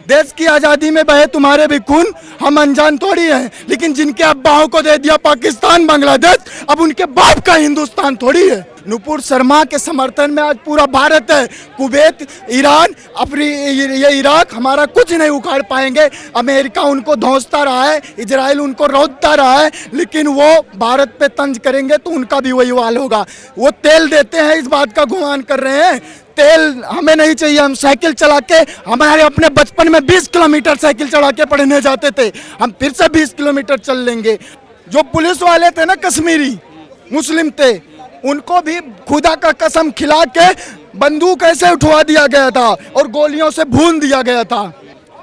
देश की आज़ादी में बहे तुम्हारे भी खून, हम अनजान थोड़ी हैं। लेकिन जिनके अब्बाओं को दे दिया पाकिस्तान बांग्लादेश, अब उनके बाप का हिंदुस्तान थोड़ी है। नुपुर शर्मा के समर्थन में आज पूरा भारत है। कुवैत, ईरान, अपनी ये इराक हमारा कुछ नहीं उखाड़ पाएंगे। अमेरिका उनको धौंसता रहा है, इजराइल उनको रौंदता रहा है, लेकिन वो भारत पे तंज करेंगे तो उनका भी वही हाल होगा। वो तेल देते हैं, इस बात का गुमान कर रहे हैं। तेल हमें नहीं चाहिए, हम साइकिल चला के, हमारे अपने बचपन में 20 किलोमीटर साइकिल चला के पढ़ने जाते थे, हम फिर से 20 किलोमीटर चल लेंगे। जो पुलिस वाले थे ना, कश्मीरी मुस्लिम थे, उनको भी खुदा का कसम खिला के बंदूक ऐसे उठवा दिया गया था और गोलियों से भून दिया गया था।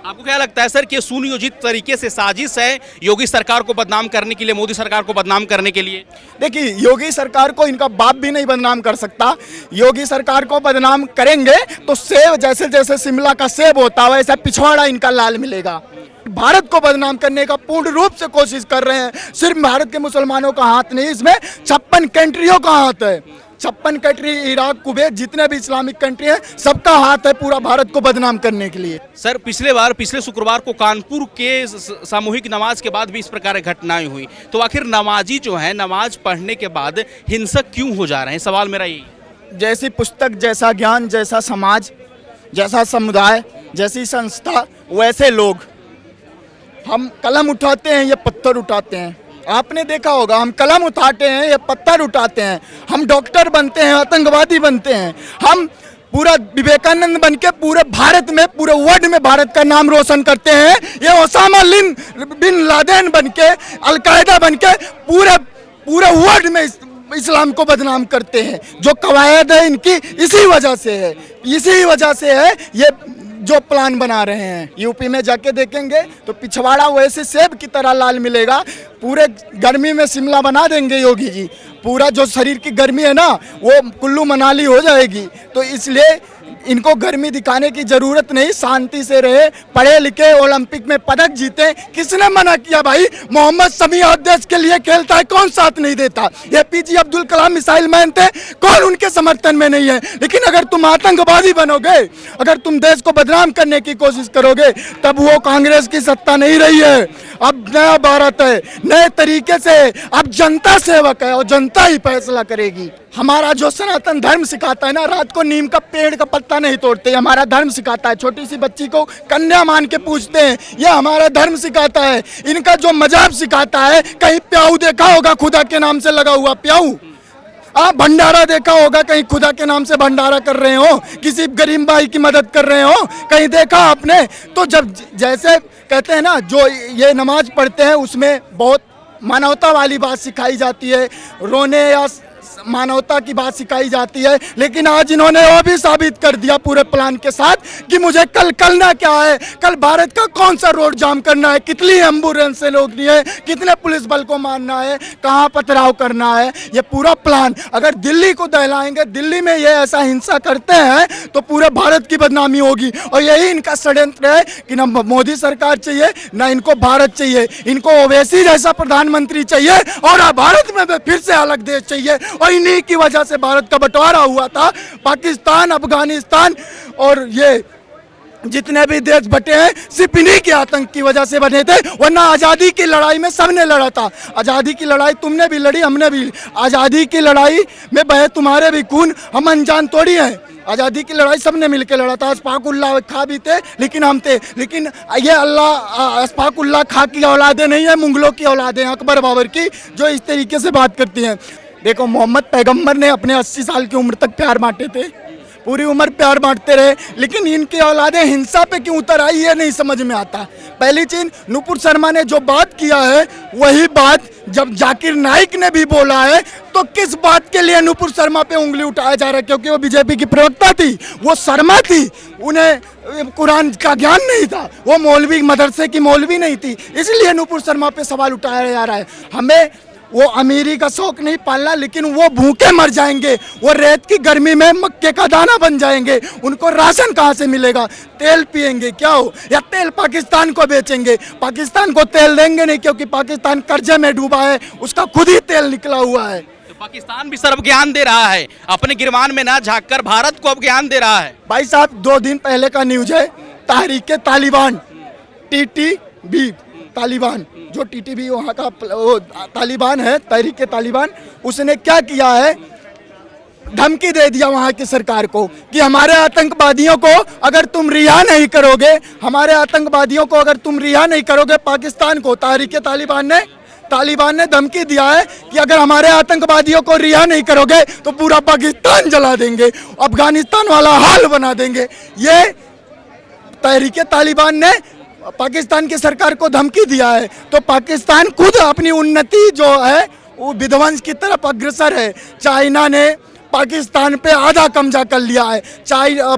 आपको क्या लगता है सर कि सुनियोजित तरीके से साजिश है योगी सरकार को बदनाम करने के लिए, मोदी सरकार को बदनाम करने के लिए? देखिए, योगी सरकार को इनका बाप भी नहीं बदनाम कर सकता। योगी सरकार को बदनाम करेंगे तो सेब, जैसे जैसे शिमला का सेब होता है वैसा पिछवाड़ा इनका लाल मिलेगा। भारत को बदनाम करने का पूर्ण रूप से कोशिश कर रहे हैं। सिर्फ भारत के मुसलमानों का हाथ नहीं, इसमें 56 कंट्रियों का हाथ है। 56 कंट्री, इराक, कुवैत, जितने भी इस्लामिक कंट्री है, सबका हाथ है पूरा भारत को बदनाम करने के लिए। सर, पिछले शुक्रवार को कानपुर के सामूहिक नमाज के बाद भी इस प्रकार की घटनाएं हुई, तो आखिर नमाजी जो है नमाज पढ़ने के बाद हिंसक क्यों हो जा रहे हैं? सवाल मेरा यही। जैसी पुस्तक, जैसा ज्ञान, जैसा समाज, जैसा समुदाय, जैसी संस्था, वैसे लोग। हम कलम उठाते हैं, ये पत्थर उठाते हैं। आपने देखा होगा, हम कलम उठाते हैं, ये पत्थर उठाते हैं। हम डॉक्टर बनते हैं, आतंकवादी बनते हैं। हम पूरा विवेकानंद बन के पूरे भारत में, पूरे वर्ल्ड में भारत का नाम रोशन करते हैं। ये ओसामा बिन लादेन बन के, अलकायदा बन के पूरे वर्ल्ड में इस्लाम को बदनाम करते हैं। जो कवायद है इनकी इसी वजह से है, इसी वजह से है ये जो प्लान बना रहे हैं। यूपी में जाके देखेंगे तो पिछवाड़ा वैसे सेब की तरह लाल मिलेगा। पूरे गर्मी में शिमला बना देंगे योगी जी। पूरा जो शरीर की गर्मी है ना, वो कुल्लू मनाली हो जाएगी। तो इसलिए इनको गर्मी दिखाने की जरूरत नहीं, शांति से रहे, पढ़े लिखे, ओलंपिक में पदक जीते। किसने मना किया भाई? मोहम्मद शमी और देश के लिए खेलता है, कौन साथ नहीं देता? APJ Abdul Kalam missile man थे, कौन उनके समर्थन में नहीं है? लेकिन अगर तुम आतंकवादी बनोगे, अगर तुम देश को बदनाम करने की कोशिश करोगे, तब वो कांग्रेस की सत्ता नहीं रही है। अब नया भारत है, नए तरीके से। अब जनता सेवक है और जनता ही फैसला करेगी। हमारा जो सनातन धर्म सिखाता है ना, रात को नीम का पेड़ का पत्ता नहीं तोड़ते, हमारा धर्म सिखाता है। छोटी सी बच्ची को कन्या मान के पूछते हैं, यह हमारा धर्म सिखाता है। इनका जो मजहब सिखाता है, कहीं प्याऊ देखा होगा खुदा के नाम से लगा हुआ प्याऊ? आप भंडारा देखा होगा, कहीं खुदा के नाम से भंडारा कर रहे हो, किसी गरीब भाई की मदद कर रहे हो, कहीं देखा आपने? तो जब जैसे कहते हैं ना, जो ये नमाज पढ़ते हैं उसमें बहुत मानवता वाली बात सिखाई जाती है, रोने या मानवता की बात सिखाई जाती है। लेकिन आज इन्होंने वो भी साबित कर दिया पूरे प्लान के साथ कि मुझे कल करना क्या है। कल भारत का कौन सा रोड जाम करना है, कितनी एम्बुलेंस से रोकनी है, कितने पुलिस बल को मारना है, कहाँ पथराव करना है, ये पूरा प्लान। अगर दिल्ली को दहलाएंगे, दिल्ली में ये ऐसा हिंसा करते हैं तो पूरे भारत की बदनामी होगी। और यही इनका षड्यंत्र है कि न मोदी सरकार चाहिए, न इनको भारत चाहिए। इनको ओवैसी जैसा प्रधानमंत्री चाहिए और भारत में फिर से अलग देश चाहिए। और इन्हीं की वजह से भारत का बंटवारा हुआ था। पाकिस्तान, अफगानिस्तान और ये जितने भी देश बटे हैं, सिर्फ इन्हीं के आतंक की वजह से बने थे। वरना आज़ादी की लड़ाई में सबने लड़ा था। आज़ादी की लड़ाई तुमने भी लड़ी, हमने भी। आज़ादी की लड़ाई में बहे तुम्हारे भी खून, हम अनजान थोड़ी हैं। आज़ादी की लड़ाई सबने मिलकर लड़ा था। अशफाकुल्लाह खा भी थे, लेकिन हम थे। लेकिन ये अशफाकुल्लाह खा की औलादे नहीं है, मुगलों की औलादे हैं, अकबर बाबर की, जो इस तरीके से बात करती हैं। देखो, मोहम्मद पैगंबर ने अपने 80 साल की उम्र तक प्यार बांटे थे, पूरी उम्र प्यार बांटते रहे। लेकिन इनकी औलादें हिंसा पे क्यों उतर आई, ये नहीं समझ में आता। पहली चीज, नुपुर शर्मा ने जो बात किया है वही बात जब जाकिर नाइक ने भी बोला है, तो किस बात के लिए नुपुर शर्मा पे उंगली उठाया जा रहा है? क्योंकि वो बीजेपी की प्रवक्ता थी, वो शर्मा थी, उन्हें कुरान का ज्ञान नहीं था, वो मौलवी, मदरसे की मौलवी नहीं थी, इसलिए नुपुर शर्मा पे सवाल उठाया जा रहा है। हमें वो अमीरी का शौक नहीं पालना, लेकिन वो भूखे मर जाएंगे, वो रेत की गर्मी में मक्के का दाना बन जाएंगे। उनको राशन कहाँ से मिलेगा? तेल पिएंगे क्या हो, या तेल पाकिस्तान को बेचेंगे? पाकिस्तान को तेल देंगे नहीं, क्योंकि पाकिस्तान कर्जे में डूबा है, उसका खुद ही तेल निकला हुआ है। तो पाकिस्तान भी सर अब ज्ञान दे रहा है, अपने गिरबान में ना झाँक कर भारत को अब ज्ञान दे रहा है। भाई साहब, 2 दिन पहले का न्यूज है, तहरीके तालिबान, TTB तालिबान, जो TTB वहाँ का वो तालिबान है, तहरीके तालिबान, उसने क्या किया है, धमकी दे दिया वहाँ की सरकार को कि हमारे आतंकवादियों को अगर तुम रिहा नहीं करोगे, हमारे आतंकवादियों को अगर तुम रिहा नहीं करोगे, पाकिस्तान को तहरीके तालिबान ने धमकी दिया है कि अगर हमारे आतंकवादियों को रिहा नहीं करोगे तो पूरा पाकिस्तान जला देंगे, अफगानिस्तान वाला हाल बना देंगे। ये तहरीके तालिबान ने पाकिस्तान की सरकार को धमकी दिया है, तो पाकिस्तान खुद अपनी उन्नति जो है वो विध्वंस की तरफ अग्रसर है। चाइना ने पाकिस्तान पे आधा कब्जा कर लिया है,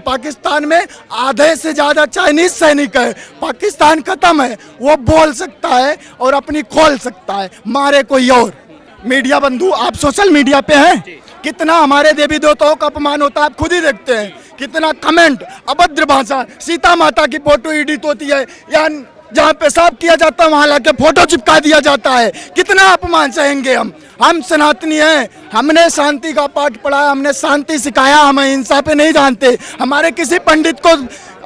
पाकिस्तान में आधे से ज़्यादा चाइनीज सैनिक है। पाकिस्तान खत्म है, वो बोल सकता है और अपनी खोल सकता है, मारे कोई और। मीडिया बंधु, आप सोशल मीडिया पे हैं, कितना हमारे देवी देवताओं का अपमान होता है, आप खुद ही देखते हैं, कितना कमेंट, अभद्र भाषा, सीता माता की फोटो एडिट होती है, या जहाँ पेशाब किया जाता है वहाँ लाके फोटो चिपका दिया जाता है, कितना अपमान सहेंगे हम सनातनी हैं, हमने शांति का पाठ पढ़ा, हमने शांति सिखाया, हम हिंसा पे नहीं जानते। हमारे किसी पंडित को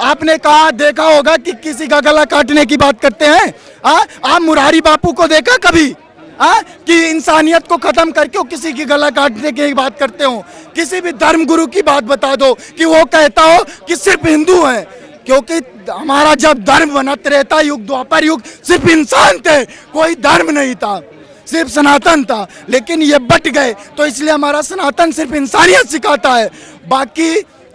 आपने कहा देखा होगा कि किसी का गला काटने की बात करते हैं? आप मुरारी बापू को देखा कभी कि इंसानियत को खत्म करके वो किसी की गला काटने की बात करते हो? किसी भी धर्म गुरु की बात बता दो कि वो कहता हो कि सिर्फ हिंदू है, क्योंकि हमारा जब धर्म बना त्रेता युग द्वापर युग सिर्फ इंसान थे, कोई धर्म नहीं था, सिर्फ सनातन था। लेकिन ये बट गए, तो इसलिए हमारा सनातन सिर्फ इंसानियत सिखाता है। बाकी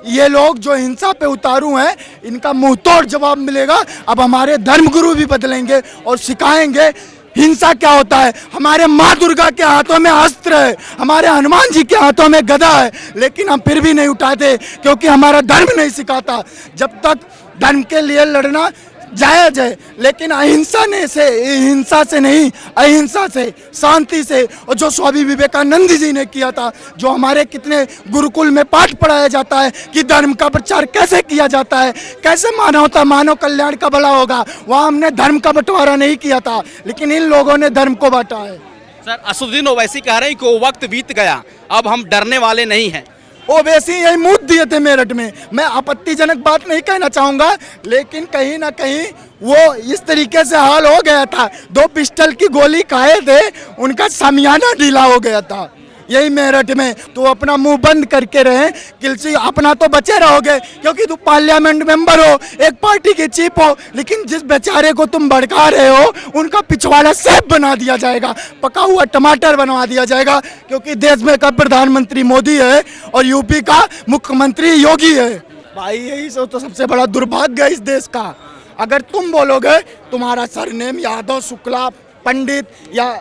ये लोग जो हिंसा पे उतारू हैं, इनका मुंह तोड़ जवाब मिलेगा। अब हमारे धर्मगुरु भी बदलेंगे और सिखाएंगे हिंसा क्या होता है। हमारे माँ दुर्गा के हाथों में अस्त्र है, हमारे हनुमान जी के हाथों में गदा है, लेकिन हम फिर भी नहीं उठाते, क्योंकि हमारा धर्म नहीं सिखाता। जब तक धर्म के लिए लड़ना जायज है, लेकिन हिंसा से नहीं, अहिंसा से, शांति से। और जो स्वामी विवेकानंद जी ने किया था, जो हमारे कितने गुरुकुल में पाठ पढ़ाया जाता है कि धर्म का प्रचार कैसे किया जाता है, कैसे मानव कल्याण का भला होगा, वहाँ हमने धर्म का बंटवारा नहीं किया था, लेकिन इन लोगों ने धर्म को बांटा है। सर, असदुद्दीन ओवैसी कह रहे हैं कि वो वक्त बीत गया, अब हम डरने वाले नहीं हैं। ओवैसी यही मूत दिए थे मेरठ में। मैं आपत्तिजनक बात नहीं कहना चाहूँगा, लेकिन कहीं ना कहीं वो इस तरीके से हाल हो गया था, 2 पिस्टल की गोली खाए थे, उनका सामियाना ढीला हो गया था यही मेरठ में। तो अपना मुंह बंद करके रहे, किलसी अपना तो बचे रहोगे, क्योंकि तुम पार्लियामेंट मेंबर हो, एक पार्टी के चीफ हो, लेकिन जिस बेचारे को तुम भड़का रहे हो उनका पिछवाड़ा सेब बना दिया जाएगा, पका हुआ टमाटर बनवा दिया जाएगा, क्योंकि देश में का प्रधानमंत्री मोदी है और यूपी का मुख्यमंत्री योगी है। भाई यही तो सबसे बड़ा दुर्भाग्य है इस देश का। अगर तुम बोलोगे तुम्हारा सरनेम यादव, शुक्ला, पंडित या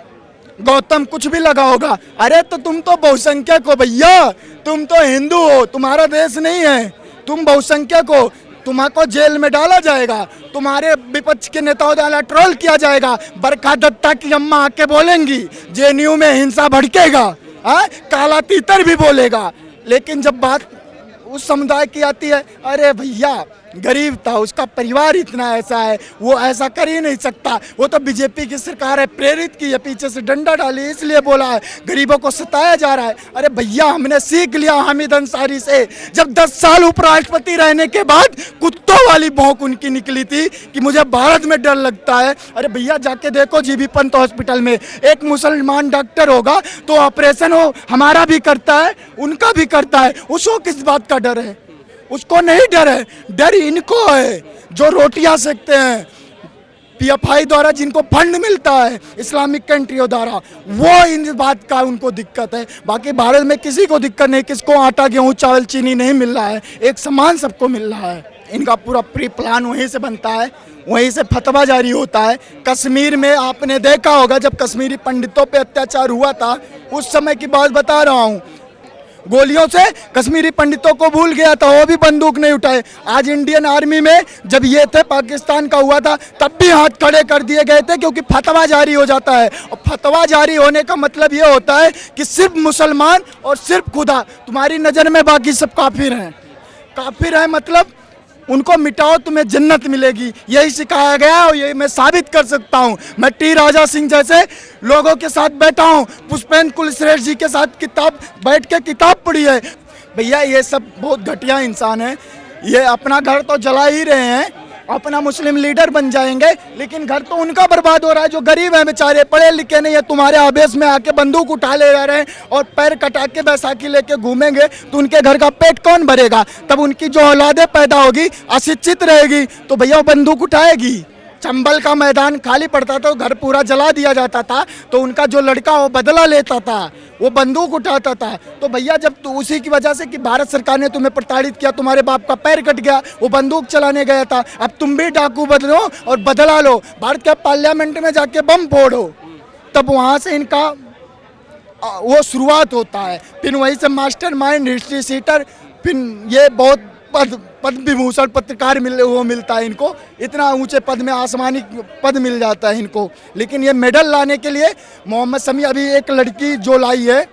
गौतम कुछ भी लगा होगा, अरे तो तुम तो बहुसंख्यक हो भैया, तुम तो हिंदू हो, तुम्हारा देश नहीं है, तुम बहुसंख्यक हो, तुम्हारा जेल में डाला जाएगा, तुम्हारे विपक्ष के नेताओं द्वारा ट्रोल किया जाएगा, बरखा दत्ता की अम्मा आके बोलेंगी, JNU में हिंसा भड़केगा, काला तीतर भी बोलेगा। लेकिन जब बात उस समुदाय की आती है, अरे भैया गरीब था, उसका परिवार इतना ऐसा है, वो ऐसा कर ही नहीं सकता, वो तो बीजेपी की सरकार है, प्रेरित की है, पीछे से डंडा डाली इसलिए बोला है, गरीबों को सताया जा रहा है। अरे भैया हमने सीख लिया हामिद अंसारी से, जब 10 साल उपराष्ट्रपति रहने के बाद कुत्तों वाली भौंक उनकी निकली थी कि मुझे भारत में डर लगता है। अरे भैया जाके देखो जीबी पंत हॉस्पिटल में एक मुसलमान डॉक्टर होगा तो ऑपरेशन हो हमारा भी करता है, उनका भी करता है, उसको किस बात का डर है? उसको नहीं डर है, डर इनको है जो रोटियां सेकते हैं PFI द्वारा, जिनको फंड मिलता है इस्लामिक कंट्रियों द्वारा, वो इन बात का उनको दिक्कत है। बाकी भारत में किसी को दिक्कत नहीं, किसको आटा गेहूँ चावल चीनी नहीं मिल रहा है, एक समान सबको मिल रहा है। इनका पूरा प्री प्लान वहीं से बनता है, वहीं से फतवा जारी होता है। कश्मीर में आपने देखा होगा जब कश्मीरी पंडितों पे अत्याचार हुआ था, उस समय की बात बता रहा हूँ, गोलियों से कश्मीरी पंडितों को भूल गया था, वो भी बंदूक नहीं उठाए। आज इंडियन आर्मी में जब ये थे पाकिस्तान का हुआ था तब भी हाथ खड़े कर दिए गए थे, क्योंकि फतवा जारी हो जाता है, और फतवा जारी होने का मतलब ये होता है कि सिर्फ मुसलमान और सिर्फ खुदा तुम्हारी नज़र में, बाकी सब काफिर हैं। काफिर है मतलब उनको मिटाओ तुम्हें जन्नत मिलेगी, यही सिखाया गया और यही मैं साबित कर सकता हूँ। मैं टी राजा सिंह जैसे लोगों के साथ बैठा हूँ, पुष्पेंद्र कुलश्रेष्ठ जी के साथ बैठ के किताब पढ़ी है। भैया ये सब बहुत घटिया इंसान है, ये अपना घर तो जला ही रहे हैं, अपना मुस्लिम लीडर बन जाएंगे, लेकिन घर तो उनका बर्बाद हो रहा है जो गरीब हैं बेचारे, पढ़े लिखे नहीं है। तुम्हारे आवेश में आके बंदूक उठा ले जा रहे हैं और पैर कटा के बैसाखी लेके घूमेंगे तो उनके घर का पेट कौन भरेगा? तब उनकी जो औलादे पैदा होगी अशिक्षित रहेगी तो भैया वो बंदूक उठाएगी। चंबल का मैदान खाली पड़ता था, घर पूरा जला दिया जाता था, तो उनका जो लड़का वो बदला लेता था, वो बंदूक उठाता था। तो भैया जब तो उसी की वजह से कि भारत सरकार ने तुम्हें प्रताड़ित किया, तुम्हारे बाप का पैर कट गया, वो बंदूक चलाने गया था, अब तुम भी डाकू बदलो और बदला लो, भारत के पार्लियामेंट में जाके बम फोड़ो, तब वहाँ से इनका वो शुरुआत होता है। फिर वहीं से मास्टर माइंड, हिस्ट्री सीटर, फिर ये बहुत पद्म विभूषण पत्रकार मिलता है इनको, इतना ऊंचे पद में आसमानी पद मिल जाता है इनको। लेकिन ये मेडल लाने के लिए मोहम्मद शमी, अभी एक लड़की जो लाई है,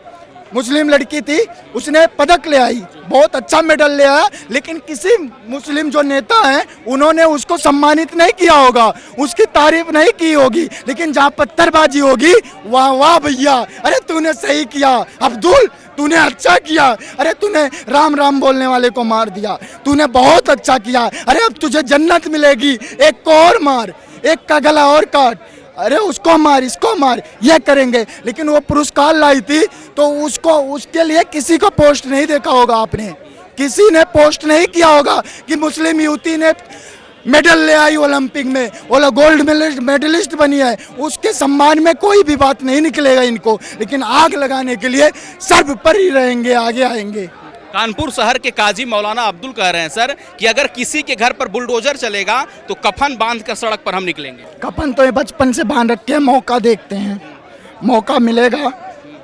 मुस्लिम लड़की थी, उसने पदक ले आई, बहुत अच्छा मेडल ले आया, लेकिन किसी मुस्लिम जो नेता हैं उन्होंने उसको सम्मानित नहीं किया होगा, उसकी तारीफ नहीं की होगी। लेकिन जहाँ पत्थरबाजी होगी वाह वाह भैया, अरे तूने सही किया अब्दुल, तूने अच्छा किया, अरे तूने राम राम बोलने वाले को मार दिया, तूने बहुत अच्छा किया, अरे अब तुझे जन्नत मिलेगी, एक को और मार, एक का गला और काट, अरे उसको मार, इसको मार, ये करेंगे। लेकिन वो पुरस्कार लाई थी तो उसके लिए किसी को पोस्ट नहीं देखा होगा आपने, किसी ने पोस्ट नहीं किया होगा कि मुस्लिम युवती ने मेडल ले आई ओलंपिक में, वो गोल्ड मेडलिस्ट बनी है, उसके सम्मान में कोई भी बात नहीं निकलेगा इनको। लेकिन आग लगाने के लिए सर्व पर ही रहेंगे, आगे आएंगे। कानपुर शहर के काजी मौलाना अब्दुल कह रहे हैं सर कि अगर किसी के घर पर बुलडोजर चलेगा तो कफन बांध कर सड़क पर हम निकलेंगे। कफन तो ये बचपन से बांध रखे हैं, मौका देखते हैं, मौका मिलेगा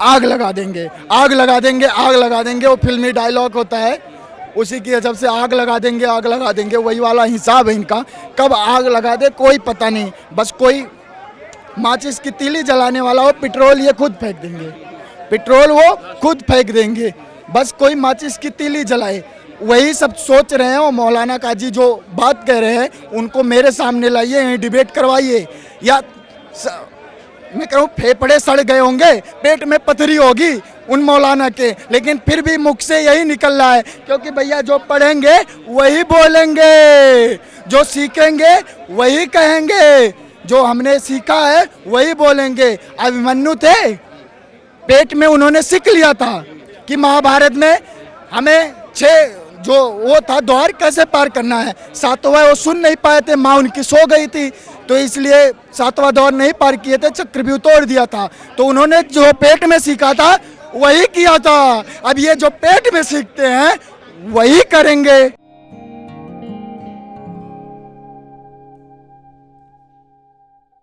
आग लगा देंगे, आग लगा देंगे, आग लगा देंगे। वो फिल्मी डायलॉग होता है, उसी की वजह से आग लगा देंगे, आग लगा देंगे, वही वाला हिसाब है इनका। कब आग लगा दे कोई पता नहीं, बस कोई माचिस की तीली जलाने वाला हो, पेट्रोल ये खुद फेंक देंगे, पेट्रोल वो खुद फेंक देंगे, बस कोई माचिस की तीली जलाए। वही सब सोच रहे हैं। वो मौलाना काजी जो बात कह रहे हैं उनको मेरे सामने लाइए, डिबेट करवाइए, या मैं कह रहा हूँ फेफड़े सड़ गए होंगे, पेट में पथरी होगी उन मौलाना के, लेकिन फिर भी मुख से यही निकल रहा है, क्योंकि भैया जो पढ़ेंगे वही बोलेंगे, जो सीखेंगे वही कहेंगे, जो हमने सीखा है वही बोलेंगे। अभिमन्यु थे, पेट में उन्होंने सीख लिया था कि महाभारत में हमें 6 जो वो था द्वार कैसे पार करना है, 7वां वो सुन नहीं पाए थे, माँ उनकी सो गई थी, तो इसलिए 7वां द्वार नहीं पार किए थे, चक्र भी तोड़ दिया था। तो उन्होंने जो पेट में सीखा था वही किया था, अब ये जो पेट में सीखते हैं वही करेंगे।